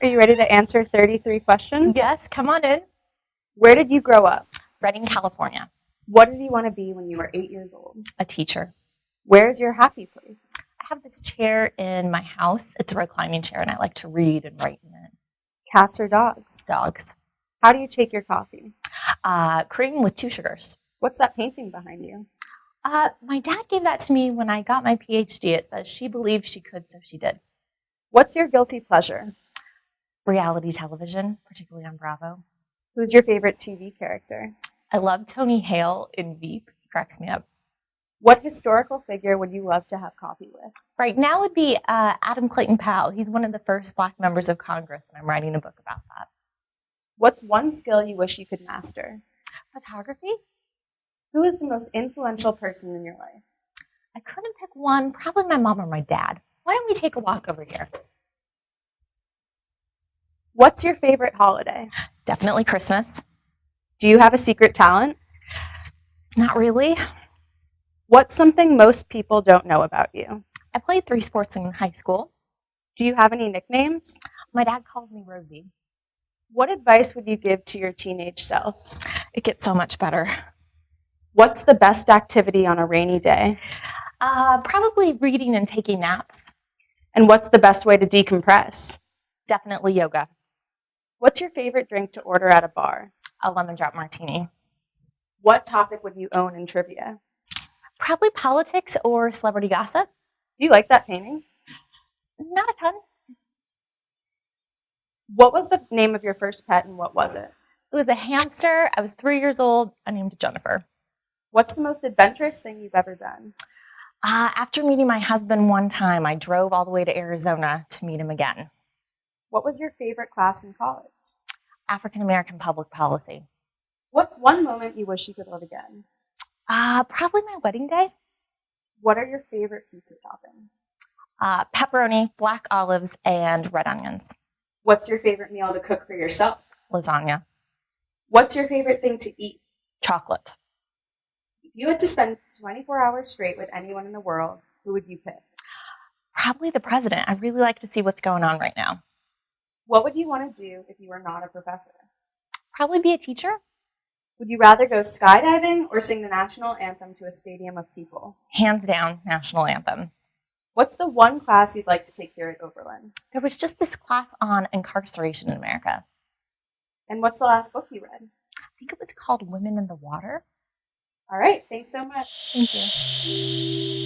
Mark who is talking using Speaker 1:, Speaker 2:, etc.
Speaker 1: Are you ready to answer 33 questions?
Speaker 2: Yes, come on in.
Speaker 1: Where did you grow up?
Speaker 2: Reading, California.
Speaker 1: What did you want to be when you were 8 years old?
Speaker 2: A teacher.
Speaker 1: Where's your happy place?
Speaker 2: I have this chair in my house. It's a reclining chair, and I like to read and write in it.
Speaker 1: Cats or dogs?
Speaker 2: Dogs.
Speaker 1: How do you take your coffee?
Speaker 2: Cream with 2 sugars.
Speaker 1: What's that painting behind you?
Speaker 2: My dad gave that to me when I got my PhD. It says she believed she could, so she did.
Speaker 1: What's your guilty pleasure?
Speaker 2: Reality television, particularly on Bravo.
Speaker 1: Who's your favorite TV character?
Speaker 2: I love Tony Hale in Veep. He cracks me up.
Speaker 1: What historical figure would you love to have coffee with?
Speaker 2: Right now would be Adam Clayton Powell. He's one of the first Black members of Congress, and I'm writing a book about that.
Speaker 1: What's one skill you wish you could master?
Speaker 2: Photography?
Speaker 1: Who is the most influential person in your life?
Speaker 2: I couldn't pick one. Probably my mom or my dad. Why don't we take a walk over here?
Speaker 1: What's your favorite holiday?
Speaker 2: Definitely Christmas.
Speaker 1: Do you have a secret talent?
Speaker 2: Not really.
Speaker 1: What's something most people don't know about you?
Speaker 2: I played 3 sports in high school.
Speaker 1: Do you have any nicknames?
Speaker 2: My dad calls me Rosie.
Speaker 1: What advice would you give to your teenage self?
Speaker 2: It gets so much better.
Speaker 1: What's the best activity on a rainy day?
Speaker 2: Probably reading and taking naps.
Speaker 1: And what's the best way to decompress?
Speaker 2: Definitely yoga.
Speaker 1: What's your favorite drink to order at a bar?
Speaker 2: A lemon drop martini.
Speaker 1: What topic would you own in trivia?
Speaker 2: Probably politics or celebrity gossip.
Speaker 1: Do you like that painting?
Speaker 2: Not a ton.
Speaker 1: What was the name of your first pet and what was it?
Speaker 2: It was a hamster. I was 3 years old. I named it Jennifer.
Speaker 1: What's the most adventurous thing you've ever done?
Speaker 2: After meeting my husband one time, I drove all the way to Arizona to meet him again.
Speaker 1: What was your favorite class in college?
Speaker 2: African American public policy.
Speaker 1: What's one moment you wish you could live again?
Speaker 2: Probably my wedding day.
Speaker 1: What are your favorite pizza toppings?
Speaker 2: Pepperoni, black olives, and red onions.
Speaker 1: What's your favorite meal to cook for yourself?
Speaker 2: Lasagna.
Speaker 1: What's your favorite thing to eat?
Speaker 2: Chocolate.
Speaker 1: If you had to spend 24 hours straight with anyone in the world, who would you pick?
Speaker 2: Probably the president. I really like to see what's going on right now.
Speaker 1: What would you want to do if you were not a professor?
Speaker 2: Probably be a teacher.
Speaker 1: Would you rather go skydiving or sing the national anthem to a stadium of people?
Speaker 2: Hands down, national anthem.
Speaker 1: What's the one class you'd like to take here at Oberlin?
Speaker 2: There was just this class on incarceration in America.
Speaker 1: And what's the last book you read?
Speaker 2: I think it was called Women in the Water.
Speaker 1: All right, thanks so much.
Speaker 2: Thank you.